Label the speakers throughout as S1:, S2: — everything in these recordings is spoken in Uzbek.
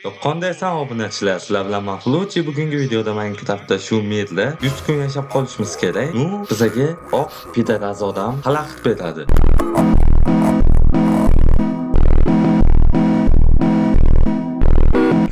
S1: Qandaysan obunachilar? Sizlar bilan Mahluchi. Bugungi videoda Minecraftda shu medda 100 kun yashab qolishimiz kerak. Bizga oq pidaraz odam xalaqit beradi.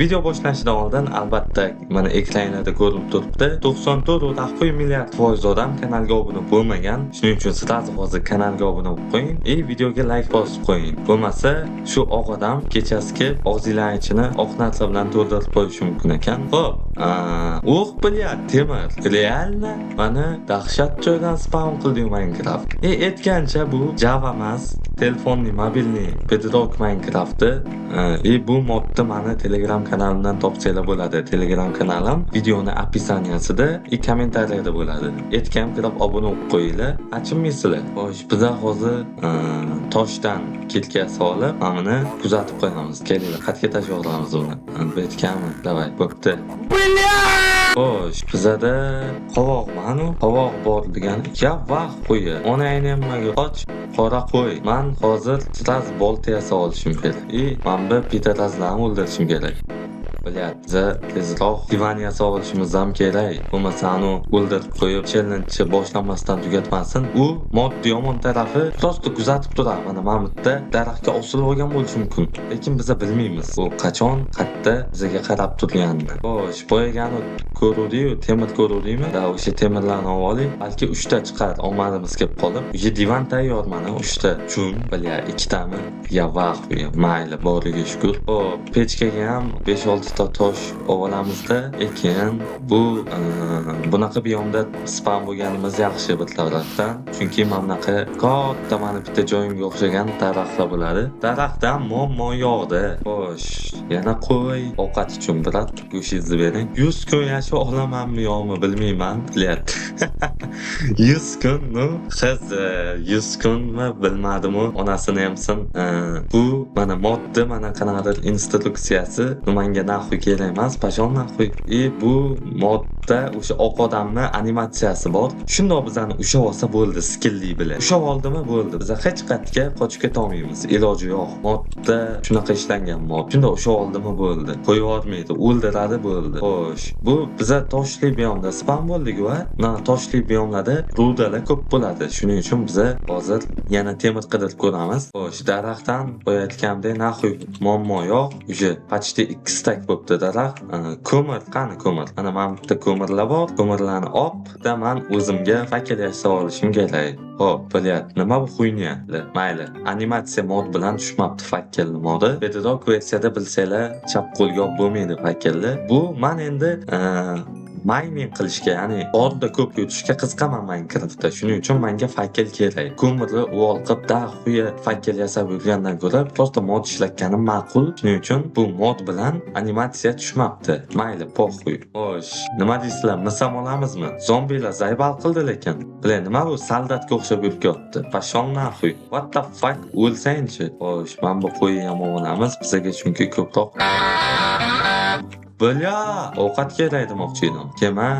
S1: Video boshlashidan oldin albatta mana ekranlarda ko'rinib turibdi. 94.1 milliard foiz odam kanalga obuna bo'lmagan. Shuning uchun siz hozir kanalga obuna bo'lib qo'ying. Videoga like bosib qo'ying. Bo'lmasa shu oq odam kechasiga og'zinglarning ichini oq narsa bilan to'ldirib qo'yishi mumkin ekan. Xo'p, bilyat temir. Realno mana dahshat joydan spawn qildi Minecraft. Aytgancha bu Java emas, telefonning mobilniy Bedrock Minecraft'da bu modni mana Telegram kanalimdan topsanglar bo'ladi. Telegram kanalim videoni описаниесida kommentariyada bo'ladi. Aytgan kirib obuna bo'lib qo'yinglar. Achinmaysizlar. Xo'sh, biz hozir toshdan ketkasi olib, mana kuzatib qo'yamiz. Kelinglar, xatga tashlab olamiz uni. Aytganmi? Davay, bo'pti. Xo'sh, bizada qovoq manu, qovoq bor degan. Ya vaqt qo'yi. Onangni hammaga qoch, qora qo'y. Men hozir sraz bolta yasab olishim kerak. Men bu pidarazlarni o'ldirishim kerak. Bilyapti, tezroq divan yasab olishimiz ham kerak. Bo'lmasa uni o'ldirib qo'yib, challenge boshlanmasdan tugatmasin. U modni yomon tarafi prosta kuzatib turadi. Mana Mamutda daraxtga osilib olgan bo'lishi mumkin. Lekin biz bilmaymiz. U qachon, qayerda bizga qarab turganini. Xo'sh, boyagani ko'ruvdi-yu, temir ko'ruvdingmi? Da o'sha temirlarni olib oling. Balki 3 ta chiqar, omadimiz kelib qolib. O'sha divan tayyor mana 3 ta. Chun, bilya 2 tami. Ya vaqt, mayli, boriga shukr. Xo'p, pechkaga ham 5-6 ta tosh olamizda. Lekin bu bunaqa biyomda spam bo'lganimiz yaxshi bir tarafdan. Chunki mamlaqa katta mana bitta joyimga o'xshagan daraxtlar bo'ladi. Daraxtdan muammo yo'qda. Xo'sh, yana qo'y ovqat uchun birat go'shingizni bering. 100 kun yashab olamanmi yo'qmi bilmayman. Bilyapti. 100 kunmi? Qiz 100 kunmi bilmadim-u. Onasini hamsin. Bu mana modda mana qanaqadir instruksiyasi menga naxuy kerak emas, pashon naxuy. Bu modda o'sha oq odamni animatsiyasi bor. Shundoq bizani ushlab olsa bo'ldi, skillli bilan. Ushlab oldimi bo'ldi. Biz hech qayerga qochib keta olmaymiz. Iloji yo'q. Modda shunaqa ishlangan mod. Shundoq ushlab oldimi bo'ldi. Qo'yib yubormaydi, o'ldiradi bo'ldi. Xo'sh, bu biza toshli biyomda spam bo'ldik va mana toshli biyomlarda rudalar ko'p bo'ladi. Shuning uchun biz hozir yana temir qidirib ko'ramiz. Xo'sh, daraxtdan qo'yayotgandek naxuy muammo yo'q. O'sha почти 2 stak bo'libdi daraxt. Ko'mir, qani ko'mir? Mana men bitta ko'mirlar bor. Ko'mirlarni olib, men o'zimga fakir yasab olishim kerak. Xo'p, bilyapti. Nima bu xuynya? Mayli. Animatsiya mod bilan tushmabdi fakir modi. Bedrock versiyada bilsanglar, chap qo'lga olib bo'lmaydi fakirlar. Bu men endi mining qilishga, ya'ni odda ko'p yutishga qiziqaman Minecraftda. Shuning uchun menga fakir kerak. Ko'mirni uvol qilib, daxuya fakir yasab yurgandan ko'ra, prosta mod ishlatganim ma'qul. Shuning uchun bu mod bilan animatsiya tushmabdi. Mayli, poxuy. Xo'sh, nima deysizlar? Misam olamizmi? Zombilar zaybal qildi lekin. Bilan nima bu soldatga o'xshab yurib yotdi. Pashon naxuy. What the fuck? O'lsangchi. Xo'sh, men bu qo'yni ham olamiz. Bizga chunki ko'proq Bilya, ovqat kerak demoqchi edim. Kema,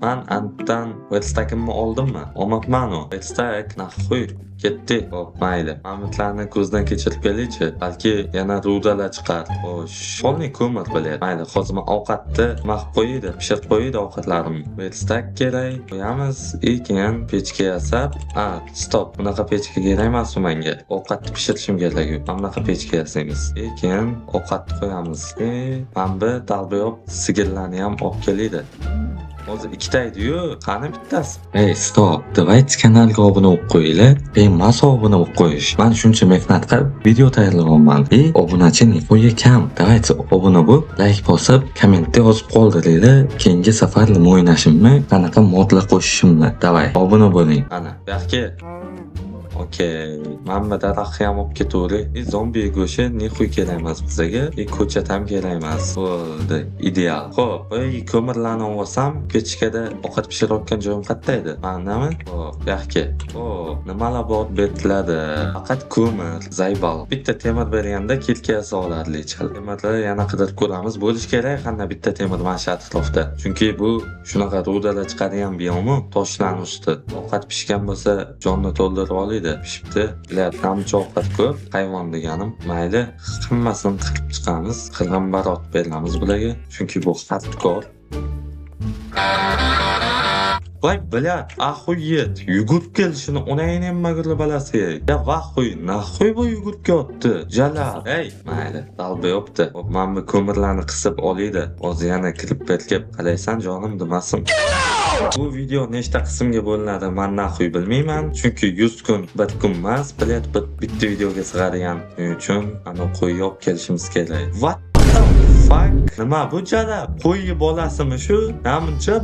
S1: men antdan verstakimni oldimmi? Olmabman u. Verstak naxuy. Ketdi. Hop, mayli. Mamutlarni ko'zdan kechirib kelaychi. Balki yana rudalar chiqar. Xo'sh, qolni ko'mir bilyapti. Mayli, hozir men ovqatni mahv qo'ydi, pishirib qo'ydi ovqatlarimni. Verstak kerak. Qo'yamiz. Keyin pechka yasab. Stop. Bunaqa pechka kerak emas menga. Ovqatni pishirishim kerak. Bunaqa pechka yasaymiz. Keyin ovqatni qo'yamiz. Men bu dalbiyob sigirlarni ham olib kelaydi. Hozir ikkita edi-yu, qani bittasi? Stop. Давайте kanalga obuna bo'lib qo'yinglar. Mas obuna bo'lib qo'yish. Men shuncha mehnat qilib video tayyorlayapman. Obunachi nihoya kam. Давайте obuna bo'lib, like bosib, kommentda yozib qoldiringlar. Keyingi safar nima o'ynashimni, qanaqa modlar qo'shishimni. Davay, obuna bo'ling. Ana, yaxki. Okey. Mana daraxtni ham olib ketavering. Zombi go'shi nihoy kerak emas bizga. Ko'chat ham kerak emas. Bo'ldi, ideal. Xo'p, ko'mirlarni olsam, pechkada ovqat pishirayotgan joyim qayerda edi? Manami? Xo'p, yaxki. Nimalar bor betladi? Faqat ko'mir, zaybal. Bitta temir berganda kelka yasab olarli. Temirni yana qidirib ko'ramiz. Bo'lish kerak qanday bitta temir mana shu atrofda. Chunki bu shunaqa rudalar chiqadigan biyomi toshlarning usti. Ovqat pishgan bo'lsa, jonni to'ldirib oladi. deydi. Pishibdi. Bilat, namcha ovqat ko'p. Hayvon deganim. Mayli, hammasini qilib chiqamiz. Qilgan barot beramiz bularga. Chunki bu hardkor. Voy bilat, ahuyet, yugurib kelishini onayni nima gurli balasi. Ya vahuy, nahuy bu yugurib ketdi. Jalal, ey, mayli, dalba yopti. Men bu ko'mirlarni qisib olaydi. O'zi yana kirib kelib, qalaysan jonim demasin. Bu video nechta qismga bo'linadi, men nahuy bilmayman. Chunki 100 kun, bir kun emas, bilat bitta videoga sig'adigan. Shuning uchun ana qo'yib olib kelishimiz kerak. What the fuck? Nima bu jala? Qo'yi bolasimi shu? Namuncha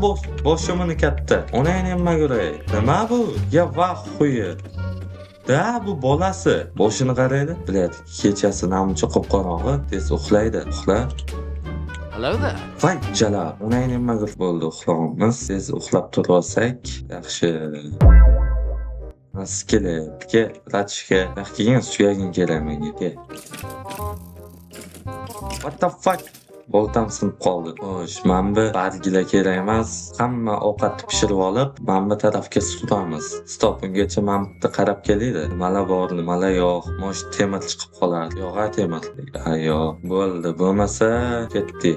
S1: boshimini katta. Onang nima ko'ray? Nima bu? Ya vahuyi. Da bu bolasi. Boshini qaraydi. Bilat, kechasi namuncha qop-qorong'i, tez uxlaydi. Uxla.
S2: Hello there.
S1: Voy jala, onang nima bo'ldi uxlag'imiz? Tez uxlab turolsak, yaxshi. Maskele, ke, ratishga, yaxkigan suyagin kerak menga, ke. What the fuck? Boltam sinib qoldi. Xo'sh, mana bu bargilar kerak emas. Hamma ovqatni pishirib olib, mana bu tarafga suramiz. Stop, ungacha mana bitta qarab kelaydi. Nimalar bor, nimalar yo'q. Mosh temir chiqib qolar. Yo'q, temir. Yo'q. Bo'ldi, bo'lmasa ketdi.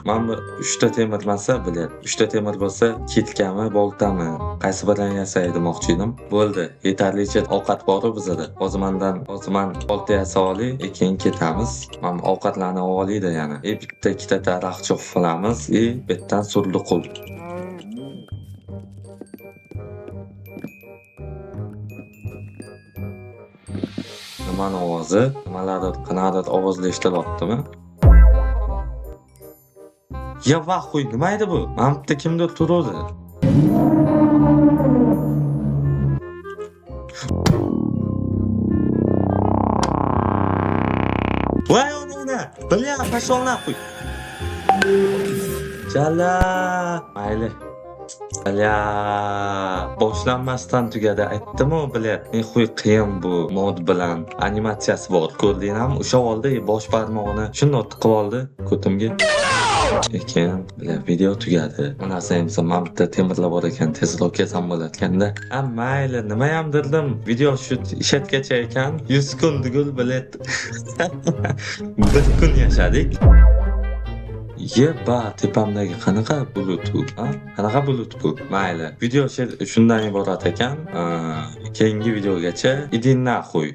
S1: Mana bu 3 ta temir masa bilat. 3 ta temir bo'lsa, ketkami, boltami? Qaysi birini yasay demoqchi edim. Bo'ldi, yetarlicha ovqat bor-ku bizda. Hozir men olti yasa olay, keyin ketamiz. Mana ovqatlarni olaydi yana. Bitta ikkita daraxtcha qilamiz, betdan surli qul. Nimani ovozi? Nimalardir qanaqadir ovozlar eshitilyaptimi? Ya vahuy, nima edi bu? Mana bitta kimdir turadi. Voy ona, bilya, pashol nahuy. Jala, mayli. Bilya, boshlanmasdan tugadi, aytdim-ku bilat. Xuy qiyin bu mod bilan animatsiyasi bor. Ko'rdingizmi? O'sha oldi bosh barmog'ini shunday tiqib oldi ko'timga. Ekan, video tugadi. Bunasi ham men bitta temirlar bor ekan, tezroq kelsam bo'larkanda. Mayli, nima ham dirdim. Video shu ishatgacha ekan, 100 kun degul bilet. Bir kun yashadik. Yeba, tepamdagi qanaqa bulut bu? Qanaqa bulut bu? Mayli. Video shundan iborat ekan. Keyingi videogacha idin nahuy.